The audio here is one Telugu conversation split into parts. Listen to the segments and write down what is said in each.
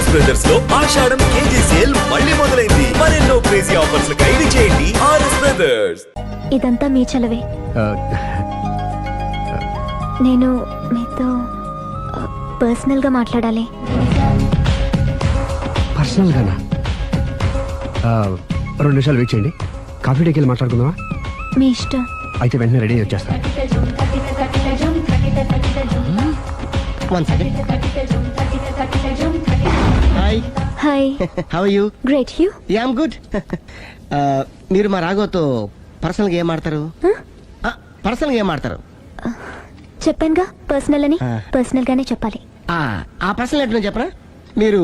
ఆర్ఎస్ బ్రదర్స్ లో ఆషాఢం కేజీ సేల్ మళ్ళీ మొదలైంది. మరెన్నో క్రేజీ ఆఫర్స్ ఖైదీ చేయండి ఆర్ఎస్ బ్రదర్స్. ఇదంతా మీ చలవే. నేను మీతో పర్సనల్ గా మాట్లాడాలి. పర్సనల్ గానా? 2 నిమిషాలు వెయిట్ చేయండి. కాఫీ డేకి వెళ్ళి మాట్లాడుకుందామా? మీ ఇష్టం. అయితే వెంటనే రెడీ వచ్చేస్తాను. Hi hi. How are you? Great. You? Ya I'm good. మీరు మా రాఘవతో పర్సనల్ గా ఏం ఆడతారు? పర్సనల్ గా ఏం ఆడతారు? చెప్పానుగా పర్సనల్ అని. పర్సనల్ గానే చెప్పాలి. ఆ పర్సనల్ ఏంటో చెప్పరా? మీరు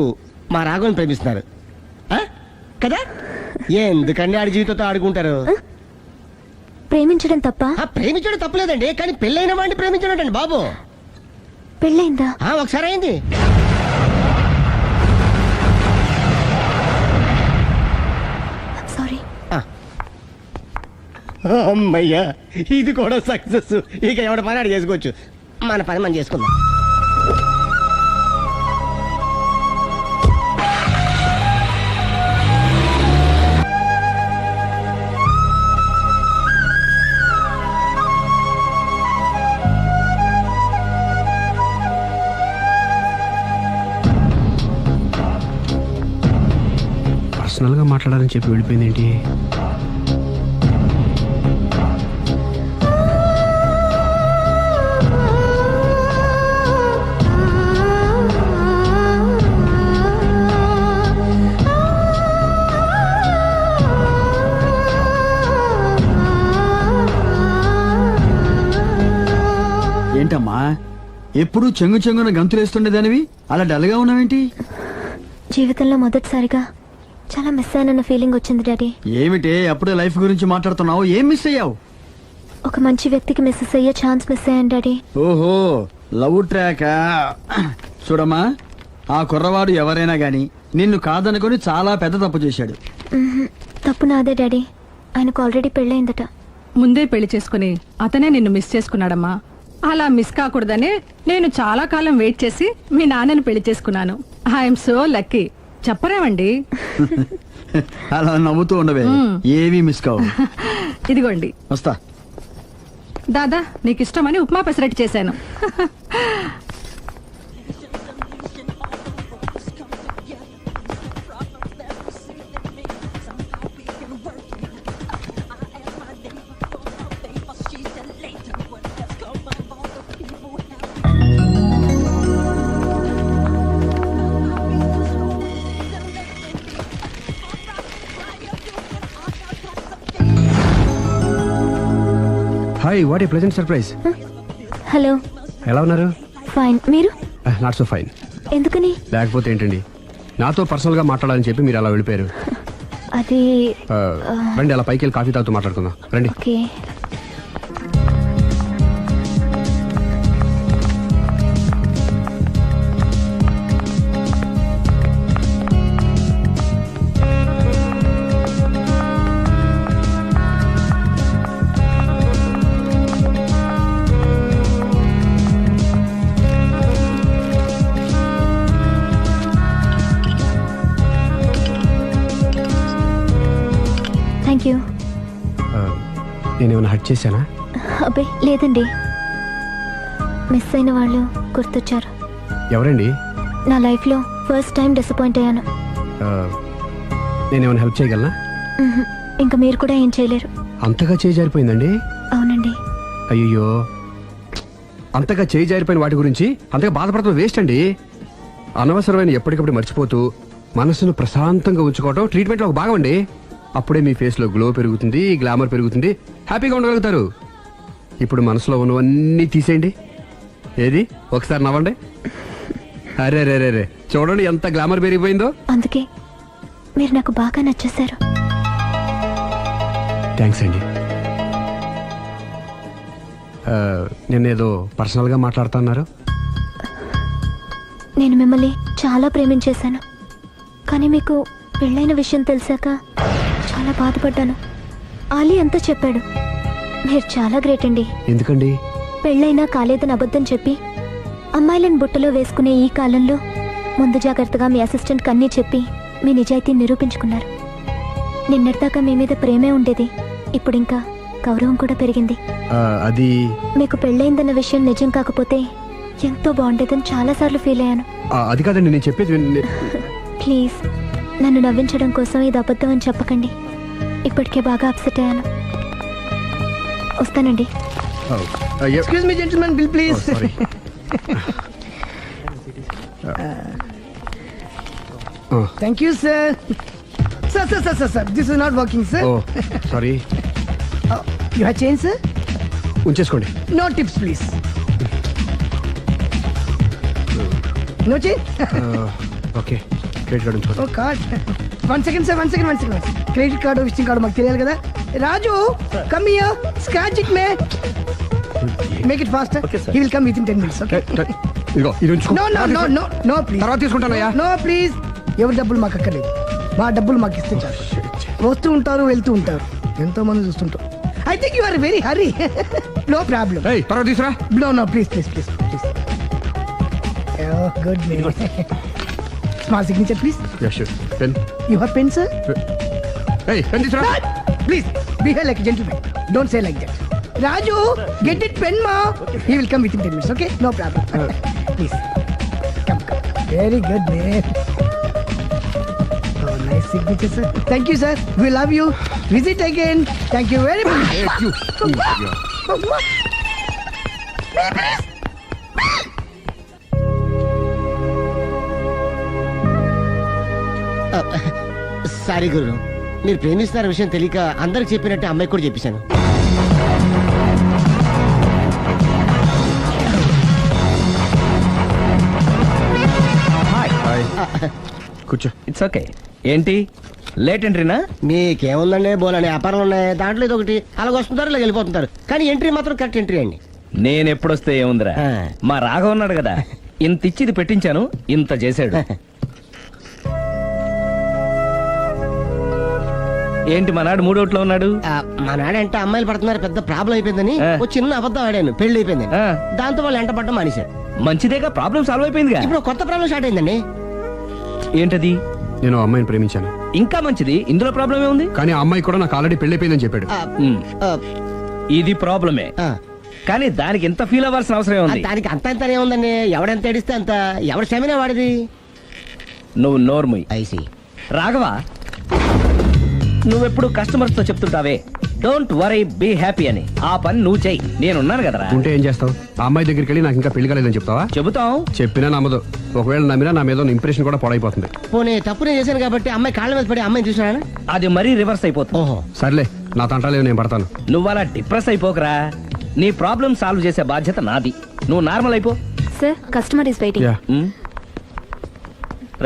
మా రాఘవని ప్రేమిస్తున్నారు కదా? ఎందుకండి ఆడి జీవితంతో ఆడుకుంటారు? ప్రేమించడం తప్ప? ప్రేమించడం తప్పలేదండి, కానీ పెళ్ళైన వాడిని ప్రేమించడం అండి బాబు. పెళ్ళైందా? ఒకసారి అయింది. సారీ. అమ్మయ్యా, ఇది కూడా సక్సెస్. ఇక ఎవడ పని ఆడు చేసుకోవచ్చు, మన పని మనం చేసుకుందాం. పర్సనల్ గా మాట్లాడాలని చెప్పి వెళ్ళిపోయింది ఏంటి? ఏంటమ్మా ఎప్పుడు చెంగు చెంగున గంతులేస్తుండేదానివి అలా డల్గా ఉన్నావేంటి? జీవితంలో మొదటిసారిగా చాలా మిస్ అయిన ఫీలింగ్ వచ్చింది డాడీ. ఏమిటే అప్పుడే లైఫ్ గురించి మాట్లాడుతున్నావు? ఏం మిస్ అయ్యావు? ఒక మంచి వ్యక్తికి మిస్ అయ్యే ఛాన్స్ మిస్ అయ్యాను డాడీ. ఓహో, లవ్ ట్రాక్. చూడమ్మా, ఆ కుర్రవాడు ఎవరైనా గాని నిన్ను కాదనుకొని చాలా పెద్ద తప్పు చేశాడు. తప్పు నాదే డాడీ. ఆయనకు ఆల్రెడీ పెళ్ళయిందట. ముందే పెళ్లి చేసుకుని అతనే నిన్ను మిస్ చేసుకున్నాడమ్మా. అలా మిస్ కాకూడదనే నేను చాలా కాలం వెయిట్ చేసి మీ నాన్నని పెళ్లి చేసుకున్నాను. I'm so lucky. చెప్పరేమండి? అలా నవ్వుతూ ఉండవే, ఏమీ మిస్ కావు. ఇదిగోండి. వస్తా. దాదా, నీకు ఇష్టమని ఉప్మా పెసరట్టు చేశాను. Hi, what a pleasant surprise. Hello. ఎలా ఉన్నారు? ఫైన్. మీరు? Not so fine. ఎందుకని? లేకపోతే ఏంటండి, నాతో పర్సనల్ గా మాట్లాడాలని చెప్పి మీరు అలా వెళ్ళిపోయారు. అది రండి, అలా పైకి వెళ్ళి కాఫీ తాగుతూ మాట్లాడుకుందాం. రండి. ఓకే. Thank you. నేనేమైనా హర్ట్ చేశానా? అబ్బే లేదండి. మిస్ అయిన వాళ్ళు గుర్తొచ్చారు. ఎవరండి? నా లైఫ్లో ఫస్ట్ టైం డిసప్పాయింట్ అయ్యాను. నేనేమైనా హెల్ప్ చేయగలనా? ఇంకా మీరు కూడా ఏం చేయలేరు. అంతగా చేయి జారిపోయిందండి? అవునండి. అయ్యో, అంతగా చేయి జారిపోయిన వాటి గురించి అంతగా బాధపడటం వేస్ట్ అండి. అనవసరమైన ఎప్పటికప్పుడు మర్చిపోతూ మనసును ప్రశాంతంగా ఉంచుకోవటం ట్రీట్మెంట్లో ఒక భాగం అండి. అప్పుడే మీ ఫేస్లో గ్లో పెరుగుతుంది, గ్లామర్ పెరుగుతుంది, హ్యాపీగా ఉండగలుగుతారు. ఇప్పుడు మనసులో ఉన్నవన్నీ తీసేయండి. ఏది, ఒకసారి నవ్వండి. అరే రే రే రే, చూడండి ఎంత గ్లామర్ పెరిగిపోయిందో. అందుకే మీరు నాకు బాగా నచ్చేశారు. థ్యాంక్స్ అండి. నేనేదో పర్సనల్గా మాట్లాడుతున్నారు. నేను మిమ్మల్ని చాలా ప్రేమించేశాను, కానీ మీకు పెళ్ళైన విషయం తెలిసాక చాలా బాధపడ్డాను. ఆలీ అంతా చెప్పాడు. మీరు చాలా గ్రేట్ అండి. ఎందుకండి? పెళ్ళైనా కాలేదని అబద్ధం చెప్పి అమ్మాయిలను బుట్టలో వేసుకునే ఈ కాలంలో ముందు జాగ్రత్తగా మీ అసిస్టెంట్కి అన్నీ చెప్పి మీ నిజాయితీ నిరూపించుకున్నారు. నిన్నటిదాకా మీ మీద ప్రేమే ఉండేది, ఇప్పుడు ఇంకా గౌరవం కూడా పెరిగింది. అది మీకు పెళ్ళయిందన్న విషయం నిజం కాకపోతే ఎంతో బాగుండేదని చాలాసార్లు ఫీల్ అయ్యాను. అది కాదండి నేను చెప్పేది ప్లీజ్ నన్ను నవ్వించడం కోసం ఇది అబద్ధం అని చెప్పకండి. ఇప్పటికే బాగా అప్సెట్ అయ్యాను. వస్తానండి. Excuse me gentlemen, bill please. Sorry. Thank you sir. Sir this is not working sir. Oh sorry. You have change sir? ఉంచేసుకోండి. No tips please. No change? Okay credit card ఉంచుకోండి. Oh card. One second sir, one second. Credit card visiting card మాకు తెలియాలి కదా. Raju come here, scratch it may, make it fast. He will come within 10 minutes. Okay. ఇదిగో ఇది ఉంచుకో. No please. తర్వాత తీసుకుంటానయ్యా. No please. ఎవరి డబ్బులు మాకు అక్కర్లేదు, మా డబ్బులు మాకు ఇస్తే చాలు. వస్తూ ఉంటారు, వెళ్తూ ఉంటారు, ఎంతో మంది చూస్తుంటారు. I think you are very hurry. No problem. ఏయ్ తర్వాత తీసురా. No, please. Oh, good name. Small signature, please. Ya sure. Pen. You have pen, sir? ఏయ్ పెన్ తీసురా. Please, behave like a gentleman. Don't say like that. Raju, get it pen, ma. He will come within 10 minutes, okay? No problem. Please. Come. Very good name. Oh, nice signature, sir. Thank you, sir. We love you. Visit again. Thank you very much. Sorry గురు, మీరు ప్రేమిస్తున్న విషయం తెలియక అందరికి చెప్పినట్టే అమ్మాయికి కూడా చెప్పేశాను. కూర్చో. It's okay. ఏంటి లేట్ ఎంట్రీనా? మీకేముందండి, బోలని వ్యాపారాలు ఉన్నాయి, దాంట్లో ఇది ఒకటి అలాగ వస్తుంటారు, ఇలా వెళ్ళిపోతుంటారు, కానీ ఎంట్రీ మాత్రం కరెక్ట్ ఎంట్రీ అండి. నేను ఎప్పుడొస్తే ఏముందిరా, ఆ. మా రాఘవ ఉన్నాడు కదా, ఇంత ఇచ్చి ఇది పెట్టించాను, ఇంత చేశాడు. ఏంటి మనాడు మూడోట్లో ఉన్నాడు? మా నాడంటే అమ్మాయిలు పడుతున్నారు, పెద్ద ప్రాబ్లం అయిపోయిందని ఆ. ఒక చిన్న అబద్ధం ఆడాను, పెళ్లి అయిపోయిందని. ఆ. దాంతో వాళ్ళు ఎంట పడడం మానేశారు. మంచిదేగా, ప్రాబ్లం సాల్వ్ అయిపోయిందిగా. ఇప్పుడు కొత్త ప్రాబ్లం స్టార్ట్ అయిందండి. ఏంటది? నేను ఆ అమ్మాయిని ప్రేమించాను, ఇంకా మంచిది, ఇందులో ప్రాబ్లం ఏముంది? కానీ ఆ అమ్మాయి కూడా నాకు ఆల్రెడీ పెళ్ళైపోయిందని చెప్పాడు. ఆ, ఉమ్, ఆ, ఇది ప్రాబ్లమే, ఆ. కానీ దానికి ఎంత ఫీల్ అవ్వాల్సిన అవసరం ఆ, ఏముంది? దానికి అంత ఇంత ఏముందండి, ఎవడెంత ఏడిస్తే అంత, ఎవరి క్షమినా వాడిది. నువ్వు నోర్ముయ్. ఐసి రాఘవ, నువ్వెప్పుడు కస్టమర్స్ తో చెప్తుంటావే డోంట్ వరీ బీ హ్యాపీ అని, ఆ పని నువ్వు చెయ్యి, నేనున్నాను కదరా. ఉంటే ఏం చేస్తావు? ఆ అమ్మాయి దగ్గరికి వెళ్ళి నాకు ఇంకా పెళ్లి కాలేదని చెప్తావా? చెబుతాం. చెప్పినా నమ్మదు. ఒకవేళ నమ్మినా నా మీద ఇంప్రెషన్ కూడా పాడైపోతుంది. పోనీ తప్పు నేను చేశాను కాబట్టి అమ్మాయి కాళ్ళ మీద పడి అమ్మాయిని చూసినా. అది మరీ రివర్స్ అయిపోతుంది. ఓహో, సర్లే, నా తంటాలేవు, నేను పడతాను. నువ్వు అలా డిప్రెస్ అయిపోకరా, నీ ప్రాబ్లం సాల్వ్ చేసే బాధ్యత నాది, నువ్వు నార్మల్ అయిపో. Sir customer is waiting. Yeah.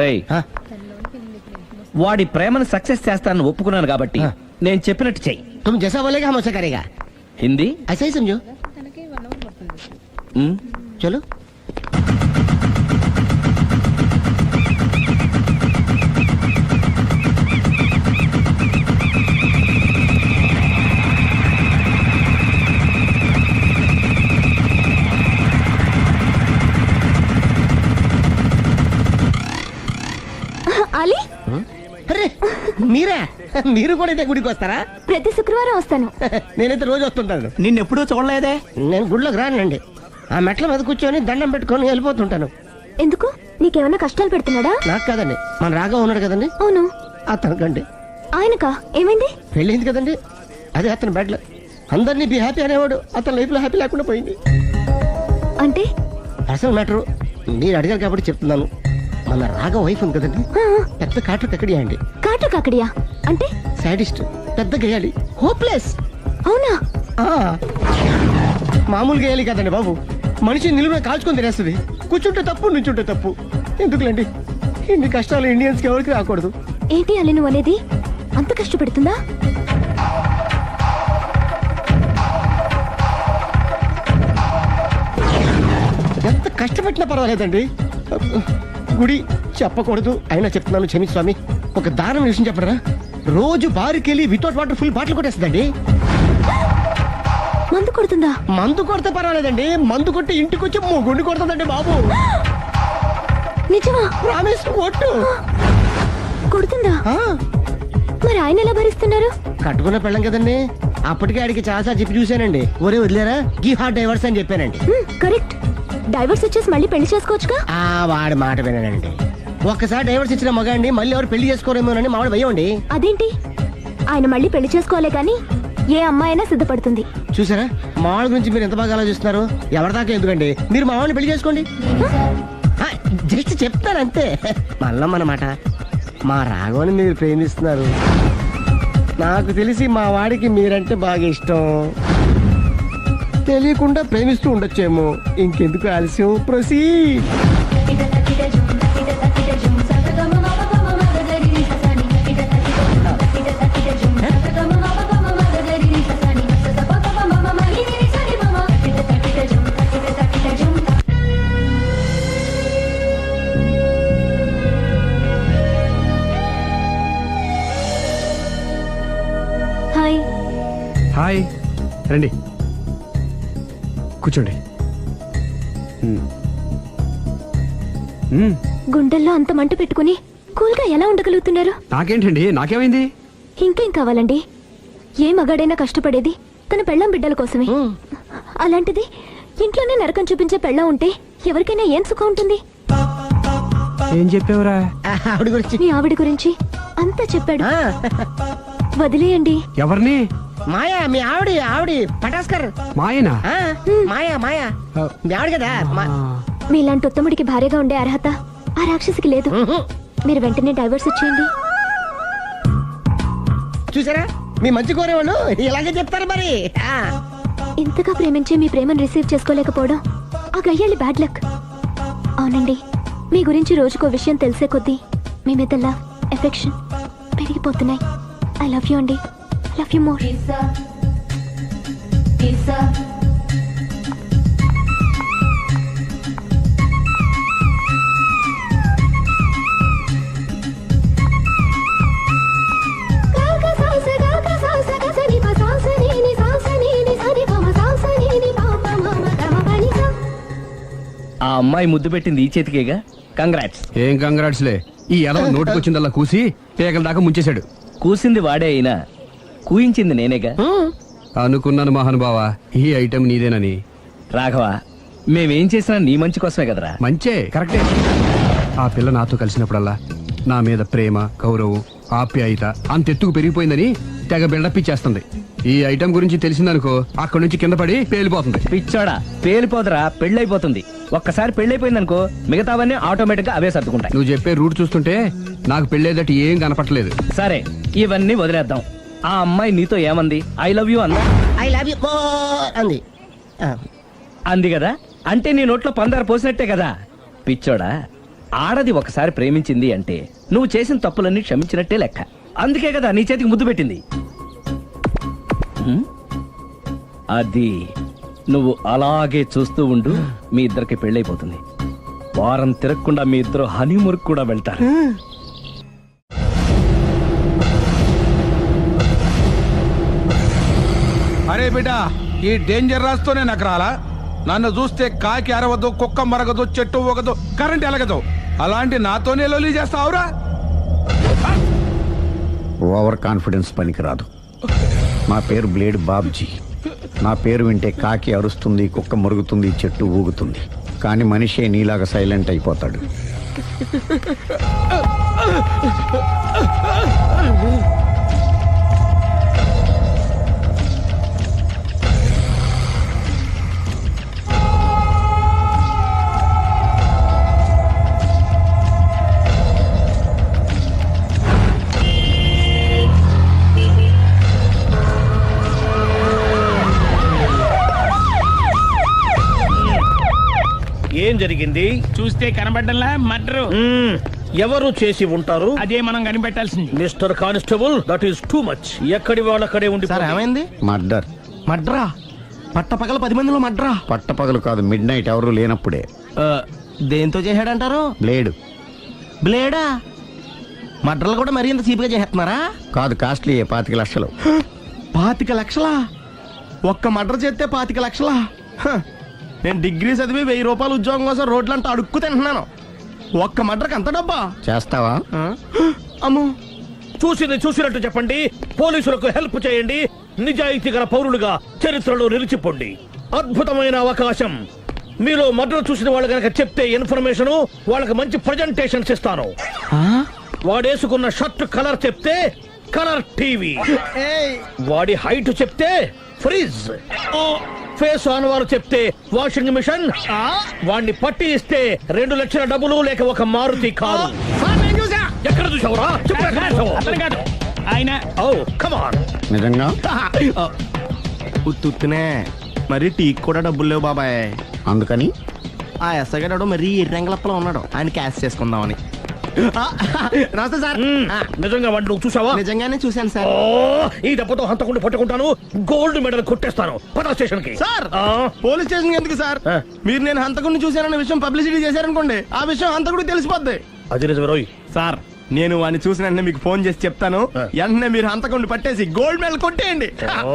రేయ్, ఆ, వాడి ప్రేమను సక్సెస్ చేస్తానని ఒప్పుకున్నాను కాబట్టి ఆ. నేను చెప్పినట్టు చెయ్యి. तुम जैसा बोलेगा हम वैसा करेगा. హిందీ ऐसा ही समझो. चलो. అలీ, అరే మీరా, మీరు కూడా ఇదే గుడికి వస్తారా? ప్రతి శుక్రవారం వస్తాను. నేనైతే రోజు వస్తుంటాను. నిన్నెప్పుడూ చూడలేదే. నేను గుడిలోకి రానండి, ఆ మెట్ల మీద కూర్చొని దండం పెట్టుకొని వెళ్ళిపోతుంటాను. ఎందుకు? నీకేమైనా కష్టాలు పెడుతున్నాడా? నాకు కాదండి, మన రాఘవ ఉన్నాడు కదండి, అవును. అతనికండి. ఆయనకా? ఏమైంది? పెళ్ళైంది కదండి, అదే అతని బెడ్లో అందరినీ బి హ్యాపీ అనేవాడు, అతని లైఫ్ లో హ్యాపీ లేకుండా పోయింది. అంటే అసలు మ్యాటర్ మీరు అడిగారు కాబట్టి చెప్తున్నాను. మన రాఘవ వైఫ్ ఉంది కదండి, పెద్ద కాటు కక్కడియా అండి. కాటు కాకడియా అంటే? సాడిస్ట్, పెద్ద గేయాలి, హోప్లెస్. అవునా? మామూలు గేయాలి కదండి బాబు, మనిషి నిలువున కాల్చుకొని తినేస్తుంది. కూర్చుంటే తప్పు, నుంచుంటే తప్పు. ఎందుకులేండి, ఇన్ని కష్టాలు ఇండియన్స్ కి ఎవరికి రాకూడదు. ఏంటి అలీ నువ్వు అనేది? అంత కష్టపెడుతుందా? ఎంత కష్టపెట్టినా పర్వాలేదండి. గుడి చెప్పకూడదు, అయినా చెప్తున్నాను, క్షమించు స్వామి. ఒక దారుణ విషయం చెప్పరా, రోజు బారుకెళ్ళి వితౌట్ వాటర్ ఫుల్ బాటిల్ కొట్టేస్తుందండి. మందు కొడుతుందా? మందు కొడితే పర్వాలేదండి, మందు కొట్టి ఇంటికి వచ్చి గుండు కొడుతుందండి బాబు. నిజమా? ప్రామిస్ కొట్టు. కొడుతుందా? మరి ఆయన ఎలా భరిస్తున్నారు? కట్టుకున్న పెళ్ళం కదండి. అప్పటికే ఆడికి చాలా చెప్పి చూశానండి. ఒరే వదిలేరా గీ హార్ట్ డైవర్స్ అని చెప్పానండి. కరెక్ట్. డైవర్స్ ఇచ్చేసి మళ్ళీ పెళ్లి చేసుకోవచ్చుగా. వాడి మాట వినానండి. ఒక్కసారి డైవర్స్ ఇచ్చిన మగాండి మళ్ళీ ఎవరు పెళ్లి చేసుకోరేమోనని మావాడు భయండి. అదేంటి? ఆయన మళ్ళీ పెళ్లి చేసుకోలే కానీ ఏ అమ్మాయినా సిద్ధపడుతుంది. చూసారా మావాడి గురించి మీరు ఎంత బాగా ఆలోచిస్తున్నారు. ఎవరిదాకా ఎందుకండి, మీరు మావాడిని పెళ్లి చేసుకోండి. జస్ట్ చెప్తాను అంతే. మళ్ళీ అన్నమాట, మా రాఘవని మీరు ప్రేమిస్తున్నారు. నాకు తెలిసి మా వాడికి మీరంటే బాగా ఇష్టం. తెలియకుండా ప్రేమిస్తూ ఉండొచ్చేమో. ఇంకెందుకు ఆలస్యం, ప్రొసీడ్. హాయ్. హాయ్, రండి కూర్చోండి. గుండెల్లో అంత మంట పెట్టుకుని కూల్గా ఎలా ఉండగలుగుతున్నారు? నాకేంటండి, నాకేమైంది? ఇంకేం కావాలండి? ఏ మగాడైనా కష్టపడేది తన పెళ్ళాం బిడ్డల కోసమే. అలాంటిది ఇంట్లోనే నరకం చూపించే పెళ్ళాం ఉంటే ఎవరికైనా ఏం సుఖం ఉంటుంది? ఏం చెప్పావురా? ఆవిడ గురించి మీ ఆవిడ గురించి అంతా చెప్పాడు. వదిలేయండి. ఎవరిని? మాయా, మీ ఆవిడ పటాస్కర్. మాయనా? మాయా మీ ఆవిడ కదా. మీలాంటి ఉత్తముడికి భార్యగా ఉండే అర్హత ఆ రాక్షసికి లేదు. మీరు వెంటనే డైవర్స్ ఇచ్చేయండి. చూసారా, మీ మంచి కోరేవాళ్ళు ఇలాగే చెప్తారు మరి. ఇంతగా ప్రేమించి మీ ప్రేమను రిసీవ్ చేసుకోలేకపోవడం ఆ గయ్యాలి బ్యాడ్ లక్. అవునండి, మీ గురించి రోజుకో విషయం తెలిసే కొద్దీ మీ మీద లవ్, ఎఫెక్షన్ పెరిగిపోతున్నాయి. ఐ లవ్ యూ అండి. I love you more. ఆ అమ్మాయి ముద్దు పెట్టింది ఈ చేతికేగా. కంగ్రాట్స్. ఏం కంగ్రాట్స్లే, ఈ ఎదవ నోటికొచ్చిందల్లా కూసి పేకల దాకా ముంచేశాడు. కూసింది వాడే అయినా కూయించింది నేనేగా. అనుకున్నాను మహానుభావ, ఈ ఐటెం నీదేనని. రాఘవ, మేమేం చేసినా నీ మంచి కోసమే కదరా. మంచే, కరెక్టే. ఆ పిల్ల నాతో కలిసినప్పుడల్లా నా మీద ప్రేమ, గౌరవం, ఆప్యాయత అంతెత్తుకు పెరిగిపోయిందని తెగ బిల్డప్ ఇచ్చేస్తుంది. ఈ ఐటెం గురించి తెలిసిందనుకో అక్కడి నుంచి కింద పడి పేలిపోతుంది. పిచ్చోడా, పేలిపోదరా, పెళ్ళైపోతుంది. ఒక్కసారి పెళ్ళైపోయిందనుకో మిగతావన్నీ ఆటోమేటిక్ గా అవే సర్దుకుంటాయి. నువ్వు చెప్పే రూట్ చూస్తుంటే నాకు పెళ్ళేదట ఏం కనపట్లేదు. సరే, ఇవన్నీ వదిలేద్దాం. ఆ అమ్మాయి నీతో ఏమంది? ఐ లవ్ యూ అందా? ఐ లవ్ యూ అంది. అంది కదా, అంటే నీ నోట్లో పందారు పోసినట్టే కదా. పిచ్చోడా, ఆడది ఒకసారి ప్రేమించింది అంటే నువ్వు చేసిన తప్పులన్నీ క్షమించినట్టే లెక్క. అందుకే కదా నీ చేతికి ముద్దు పెట్టింది. అది నువ్వు అలాగే చూస్తూ ఉండు, మీ ఇద్దరికి పెళ్ళైపోతుంది. వారం తిరగకుండా మీ ఇద్దరు హనీమూర్ కూడా వెళ్తారు. అరే బిడ్డ, ఈ డేంజర్ రాస్తూనే నాకు రాలా. నన్ను చూస్తే కాకి అరవదు, కుక్క మరగదు, చెట్టు ఊగదు, కరెంట్ ఎలగదు. అలాంటి నాతోనే లొలి చేస్తావురా? ఓవర్ కాన్ఫిడెన్స్ పనికిరాదు. నా పేరు బ్లేడ్ బాబ్జీ. నా పేరు వింటే కాకి అరుస్తుంది, కుక్క మురుగుతుంది, చెట్టు ఊగుతుంది. కానీ మనిషే నీలాగా సైలెంట్ అయిపోతాడు. ఏం జరిగింది? చూస్తే కనబడ్డంలా మర్డరు. ఎవరు చేసి ఉంటారు? అదే మనం కనిపెట్టాల్సింది. Mister constable, that is too much. ఎక్కడి వాళ్ళక్కడే ఉండి. ఏమైంది? మర్డర్. మడ్రా? పట్టపగల 10 మందిలో మడ్రా? పట్టపగలు కాదు, మిడ్ నైట్ ఎవరు లేనప్పుడే. దేంతో చేశాడంటారు? బ్లేడ్. బ్లేడా? మడ్రలు కూడా మరీ ఇంత చీప్గా చేస్తున్నారా? కాదు, కాస్ట్లీ 25 లక్షలు. 25 లక్షలా? ఒక్క మడ్ర చేస్తే 25 లక్షలా? నేను డిగ్రీ చదివి 1000 రూపాయలు ఉద్యోగం కోసం రోడ్లంతా అడుక్కు తింటున్నాను. ఒక్క మటర్కి అంత డబ్బా చేస్తావా? అమ్మో. చూసింది చూసినట్టు చెప్పండి, పోలీసులకు హెల్ప్ చేయండి, నిజాయితీ గల పౌరులుగా చరిత్రలో నిలిచిపోండి. అద్భుతమైన అవకాశం. మీలో మర్డర్ చూసిన వాళ్ళు కనుక చెప్తే ఇన్ఫర్మేషన్, వాళ్ళకి మంచి ప్రజెంటేషన్స్ ఇస్తాను. వాడేసుకున్న షర్ట్ కలర్ చెప్తే కలర్ టీవీ, వాడి హైట్ చెప్తే ఫ్రిజ్, ఫేస్ ఆన్ వారు చెప్తే వాషింగ్ మిషన్, వాడిని పట్టి ఇస్తే 2 లక్షల డబ్బులు లేక ఒక మారుతి కారు. ఎక్కడ చూసావురా? అతను కాదు ఆయన. Oh come on. నిజంగా? ఉత్తునే మరి టీకి కూడా డబ్బులు లేవు బాబాయ్. అందుకని ఆ ఎస్ఐగాడు మరీ ఎర్రంగలప్పలో ఉన్నాడు, ఆయన క్యాష్ చేసుకుందామని. నమస్తే సార్. నిజంగా వాడిని నువ్వు చూసావా? నిజంగానే చూశాను సార్. ఓ, ఈ దెబ్బతో హంతకుండా పట్టుకుంటాను, గోల్డ్ మెడల్ కొట్టేస్తాను. పద స్టేషన్ కి. సార్ పోలీస్ స్టేషన్ ఎందుకు సార్? మీరు నేను హంతకుడిని చూశానన్న విషయం పబ్లిసిటీ చేశారనుకోండి, ఆ విషయం హంతకుడికి తెలిసిపోద్ది. అది నిజమే రోయ్. సార్ నేను వాడిని చూసిన వెంటనే మీకు ఫోన్ చేసి చెప్తాను, వెంటనే మీరు హంతకుడిని పట్టేసి గోల్డ్ మెడల్ కొట్టేయండి. ఓ,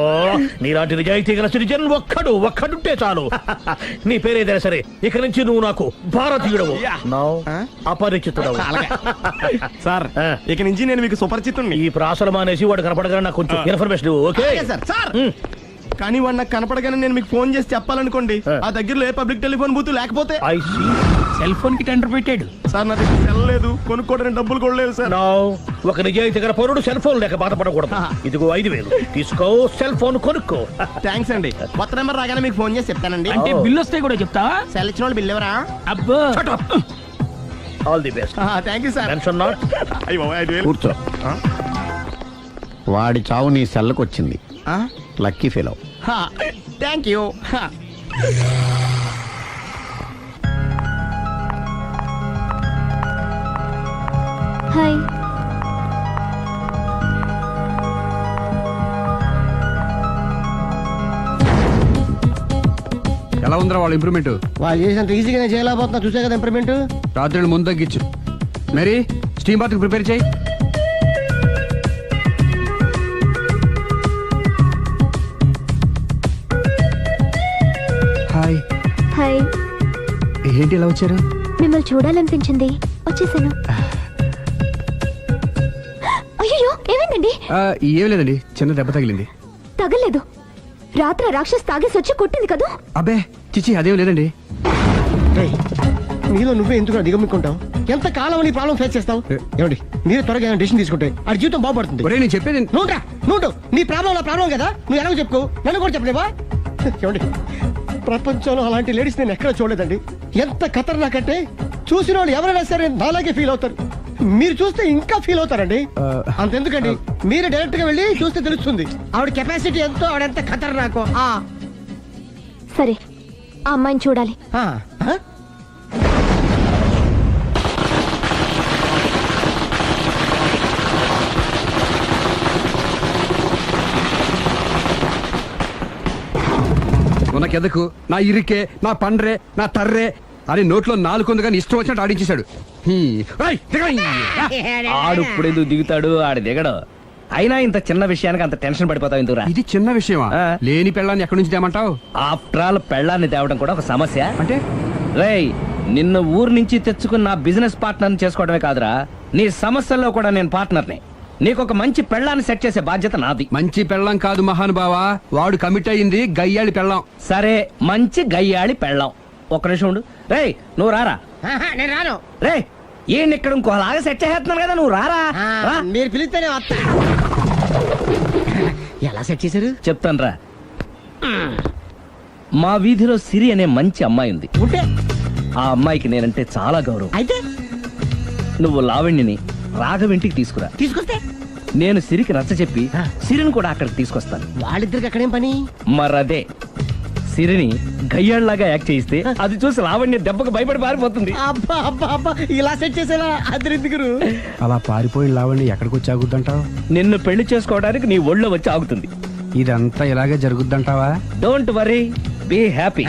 నీలాంటి నిజాయితీ గల సిటిజన్ ఒక్కడుంటే చాలు. నీ పేరేదైనా సరే, ఇక నుంచి నువ్వు నాకు భారతీయుడవు, అపరిచితుడవు. సార్ ఇక నుంచి నేను మీకు సుపరిచితుణ్ణి. ఈ ప్రాసలు మానేసి వాడు కనపడగానే నాకు కొంచెం ఇన్ఫర్మేషన్ ఇవ్వు, ఓకే? సార్ సార్ కానీ వాడు నాకు కనపడగానే నేను మీకు ఫోన్ చేసి చెప్పాలనుకోండి, ఆ దగ్గరలో ఏ పబ్లిక్ టెలిఫోన్ బూత్ లేకపోతే. I see. సెల్ ఫోన్ కి టెండర్ పెట్టాడు సార్ నా దగ్గర సెల్ లేదు, కొనుక్కోవడానికి డబ్బులు కూడా లేవు సార్. ఒక నిజాయితీ గల పౌరుడు సెల్ ఫోన్ లేక బాధపడకూడదు. ఇదిగో 5,000 తీసుకో, సెల్ ఫోన్ కొనుక్కో. థ్యాంక్స్ అండి. కొత్త నెంబర్ రాగానే మీకు ఫోన్ చేసి చెప్తానండి. అంటే బిల్లు వస్తే కూడా చెప్తావా? సెల్ ఇచ్చిన వాళ్ళు బిల్ ఎవరా? అబ్బో all the best. Thank you sir. Tension not. కూర్చో. వాడి చావు నీ సెల్లకు వచ్చింది. Lucky fellow. Thank you. Hi. ఎలా ఉందిరా వాళ్ళ ఇంప్రూవ్మెంట్? వాళ్ళు చేసినంత ఈజీగానే చేయలేకపోతున్నా, చూసే కదా ఇంప్రూవ్మెంట్. రాత్రి ముందు తగ్గించు. మరి స్టీమ్ బాత్ ప్రిపేర్ చేయి. హాయ్. హాయ్. ఏంటి ఇలా వచ్చారు? మిమ్మల్ని చూడాలనిపించింది, వచ్చేసాను. అయ్యో ఏమైందండి? ఏం లేదండి, చిన్న దెబ్బ తగిలింది. తగలేదు. రాత్రి రాక్షస్ తాగేసి వచ్చి కొట్టింది కదా? అబ్బే చిచి అదేం లేదండి. నీలో నువ్వే ఎందుకు దిగమ్ముకుంటావు? ఎంత కాలం నీ ప్రాబ్లం ఫేస్ చేస్తావు? ఏమండి మీరు త్వరగా డెసిషన్ తీసుకుంటే ఆ జీవితం బాగుపడుతుంది. ఒరేయ్ నేను చెప్పేది నువ్వు నీ ప్రాబ్లం నా ప్రాబ్లం కదా, నువ్వు ఎలాగో చెప్పుకో, నన్ను కూడా చెప్పలేవా? ఏమండి ప్రపంచంలో అలాంటి లేడీస్ నేను ఎక్కడ చూడలేదండి. ఎంత ఖతర్నాకంటే చూసిన వాళ్ళు ఎవరైనా సరే నాలాగే ఫీల్ అవుతారు. మీరు చూస్తే ఇంకా ఫీల్ అవుతారండి. అంతెందుకండి, మీరు డైరెక్ట్ గా వెళ్ళి చూస్తే తెలుస్తుంది ఆవిడ కెపాసిటీ ఎంతో, ఆవిడెంత ఖతర్నాకో. సరే, ఆ అమ్మాయిని చూడాలి. ఉనకెదకు నా ఇరికే, నా పండ్రే, నా తర్రే అని నోట్లో 4 కొందుగా ఇష్టం వచ్చినట్టు ఆడించేశాడు. ఆడు ఇప్పుడు ఎందుకు దిగుతాడు? ఆడు దిగడు. అయినా ఇంత చిన్న విషయానికి అంత టెన్షన్ పడిపోతావు ఎందుకురా? ఇది చిన్న విషయమా? లేని పెళ్ళాన్ని ఎక్కడి నుంచి తేమంటావు? ఆఫ్టర్ ఆల్ పెళ్ళాన్ని తేవడం కూడా ఒక సమస్య అంటే? రేయ్, నిన్ను ఊరు నుంచి తెచ్చుకున్న నా బిజినెస్ పార్ట్నర్ని చేసుకోవడమే కాదురా, నీ సమస్యల్లో కూడా నేను పార్ట్నర్ని. నీకు ఒక మంచి పెళ్ళాన్ని సెట్ చేసే బాధ్యత నాది. మంచి పెళ్ళం కాదు మహానుభావా, వాడు కమిట్ అయ్యింది గయ్యాళి పెళ్ళం. సరే, మంచి గయ్యాళి పెళ్ళాం. ఒక్క నిమిషం ఉండు. రేయ్ నువ్వు రారా. నేను రాను. రే ఏంటి ఇక్కడ ఇంకోలాగా సెట్ చేస్తున్నాను కదా, నువ్వు రారా. మీరు పిలిస్తేనే వస్తా. ఎలా సెట్ చేశారు చెప్తాను రా. మా వీధిలో సిరి అనే మంచి అమ్మాయి ఉంది. ఉంటే ఆ అమ్మాయికి నేనంటే చాలా గౌరవం. అయితే నువ్వు లావణ్యని రాఘవింటికి తీసుకురా. తీసుకొస్తే నేను సిరికి నచ్చ చెప్పి సిరిని కూడా అక్కడికి తీసుకొస్తాను. వాళ్ళిద్దరికి అక్కడేం పని? మరదే సిరిని గయ్యాళ్ళలాగా యాక్ట్ చేయిస్తే అది చూసి లావణ్య దెబ్బకు భయపడి పారిపోతుంది. అబ్బా అబ్బా అబ్బా, ఇలా సెట్ చేసేలా అద్దరిద్దరు. అలా పారిపోయిన లావండి ఎక్కడికి వచ్చి ఆగుద్దంటావు? నిన్ను పెళ్లి చేసుకోవడానికి నీ ఒళ్ళో వచ్చి ఆగుతుంది. ఇదంతా ఇలాగే జరుగుద్దంటావా? Don't worry, be happy.